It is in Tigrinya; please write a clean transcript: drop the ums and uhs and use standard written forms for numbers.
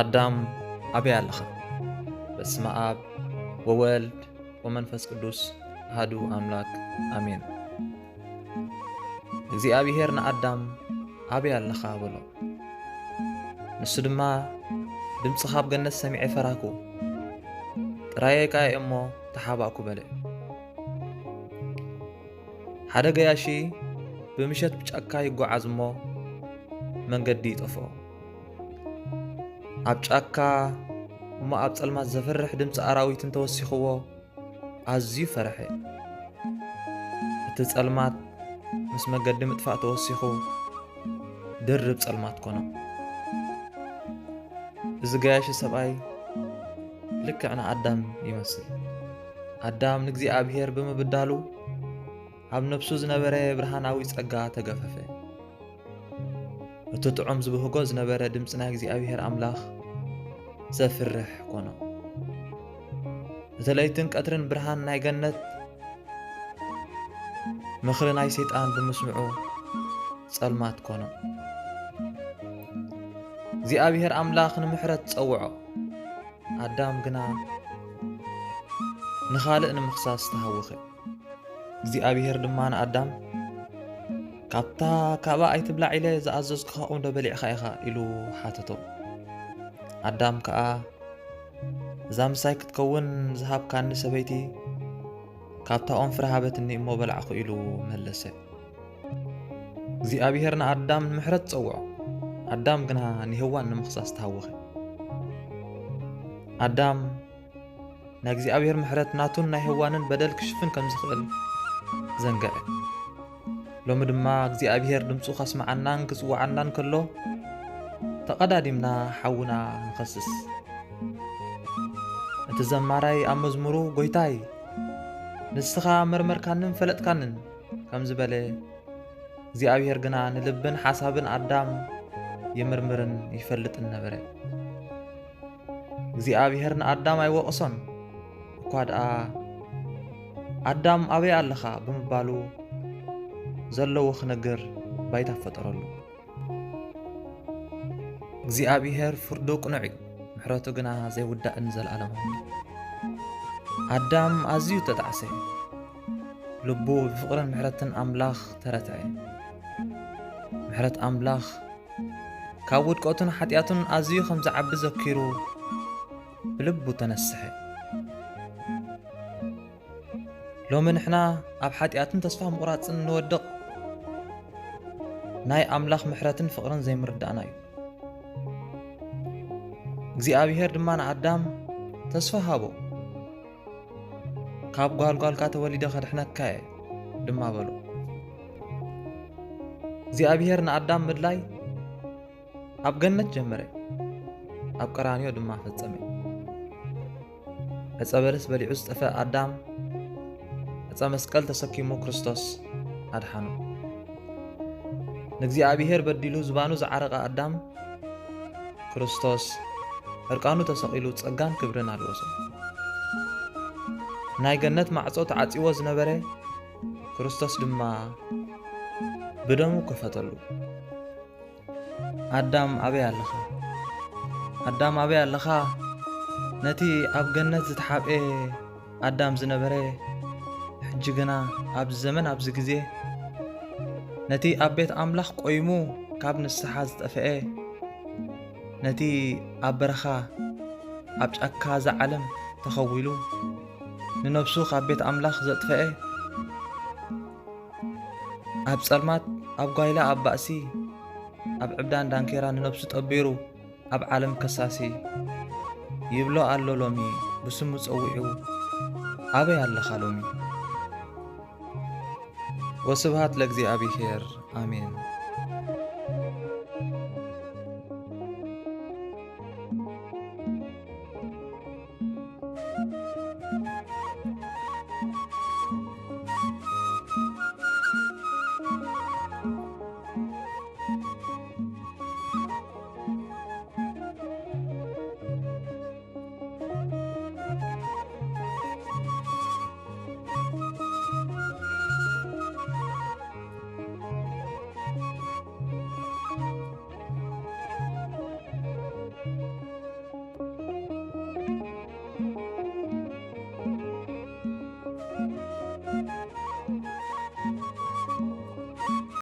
አዳም አበይ ኣለኻ? በስመ አብ ወወልድ ወመንፈስ ቅዱስ አሐዱ አምላክ አሜን። እግዚአብሔር ንአዳም አበይ ኣለኻ በሎ። ንሱ ድማ ድምፅኻ ኣብ ገነት ሰሚዐ ፈራኩ፣ ጥራየይ ቃየ እሞ ተሓባእኩ በለ። ሓደ ገያሺ ብምሸት ብጫካ ይጓዓዝ እሞ መንገዲ ይጠፍኦ። ኣብ ጫካ እሞ ኣብ ጸልማት ዘፈርሕ ድምፂ ኣራዊት እንተወሲኽዎ ኣዝዩ ፈርሐ። እቲ ጸልማት ምስ መገዲ ምጥፋእ ተወሲኹ ድርብ ጸልማት ኮኖ። እዚ ገያሺ ሰብኣይ ልክዕ ንኣዳም ይመስል። ኣዳም ንእግዚአብሔር ብምብዳሉ ኣብ ነፍሱ ዝነበረ ብርሃናዊ ጸጋ ተገፈፈ። እቲ ጥዑም ዝብህጎ ዝነበረ ድምፂ ናይ እግዚኣብሔር ኣምላኽ ዘፍርሕ ኮኖ። እቲ ለይትን ቀትርን ብርሃን ናይ ገነት ምኽሪ ናይ ሰይጣን ብምስምዑ ጸልማት ኮኖ። እግዚኣብሔር ኣምላኽ ንምሕረት ጸውዖ፣ ኣዳም ግና ንኻልእ ንምኽሳስ ተሃወኸ። እግዚኣብሔር ድማ ንኣዳም ካብታ ካብኣ ኣይትብላዕ ኢለ ዝኣዘዝኩኻ ቁም ዶ በሊዕኻ ኢኻ ኢሉ ሓተቶ። ኣዳም ከዓ እዛ ምሳይ ክትከውን ዝሃብካኒ ሰበይቲ ካብታ ኦም ፍረ ሃበትኒ እሞ በላዕኹ ኢሉ መለሰ። እግዚኣብሔር ንኣዳም ንምሕረት ጸውዖ፣ ኣዳም ግና ንህዋን ንምኽሳስ ተሃወኸ። ኣዳም ናይ እግዚኣብሔር ምሕረት ናቱን ናይ ህዋንን በደል ክሽፍን ከም ዝኽእል ዘንገዐ። ሎሚ ድማ እግዚኣብሔር ድምፁ ከስመዓናን ክጽዋዓናን ከሎ ተቐዳዲምና ሓውና ንኸስስ። እቲ ዘማራይ ኣብ መዝሙሩ ጎይታይ ንስኻ መርመርካንን ፈለጥካንን ከም ዝበለ እግዚኣብሔር ግና ንልብን ሓሳብን ኣዳም ይምርምርን ይፈልጥን ነበረ። እግዚኣብሔር ንኣዳም ኣይወቕሶን እኳ ደኣ ኣዳም ኣበይ ኣለኻ ብምባሉ ዘለዎ ክነግር ባይታ ፈጠረሉ። እግዚኣብሔር ፍርዱ ቅኑዕ እዩ፣ ምሕረቱ ግና ዘይውዳእን ዘለኣለማዊ። ኣዳም ኣዝዩ ተጣዕሰ፣ ልቡ ብፍቕርን ምሕረትን ኣምላኽ ተረትዐ። ምሕረት ኣምላኽ ካብ ውድቀቱን ሓጢኣቱን ኣዝዩ ከም ዝዓቢ ዘኪሩ ብልቡ ተነስሐ። ሎሚ ንሕና ኣብ ሓጢኣትን ተስፋ ምቑራፅን ንወድቕ ናይ ኣምላኽ ምሕረትን ፍቕርን ዘይምርዳእና እዩ። እግዚኣብሔር ድማ ንኣዳም ተስፋ ሃቦ። ካብ ጓልጓልካ ተወሊደ ኸድሕነካ እየ ድማ በሎ። እግዚኣብሔር ንኣዳም ምድላይ ኣብ ገነት ጀመረ፣ ኣብ ቀራንዮ ድማ ፈጸመ። ዕፀ በለስ በሊዑ ዝጠፈ ኣዳም ዕፀ መስቀል ተሰኪሙ ክርስቶስ ኣድሓኑ። ንእግዚአብሔር በዲሉ ዝባኑ ዝዓረቐ ኣዳም ክርስቶስ ዕርቃኑ ተሰቒሉ ጸጋን ክብርን ኣልወሶ። ናይ ገነት ማዕጾ ተዓጺዎ ዝነበረ ክርስቶስ ድማ ብደሙ ከፈተሉ። ኣዳም ኣበይ ኣለኻ? ኣዳም ኣበይ ኣለኻ? ነቲ ኣብ ገነት ዝተሓብአ ኣዳም ዝነበረ ሕጂ ግና ኣብዚ ዘመን ኣብዚ ግዜ ነቲ ኣብ ቤት ኣምላኽ ቆይሙ ካብ ንስሓ ዝጠፍአ፣ ነቲ ኣብ በረኻ ኣብ ጫካ ዝዓለም ተኸዊሉ ንነፍሱ ካብ ቤት ኣምላኽ ዘጥፍአ፣ ኣብ ጸልማት ኣብ ጓይላ ኣብ ባእሲ ኣብ ዕብዳን ዳንኬራ ንነፍሱ ጠቢሩ ኣብ ዓለም ከሳሲ ይብሎ ኣሎ ሎሚ ብስሙ ጸዊዑ ኣበይ ኣለኻ ሎሚ? ወስብሃት ለእግዚአብሔር አሜን።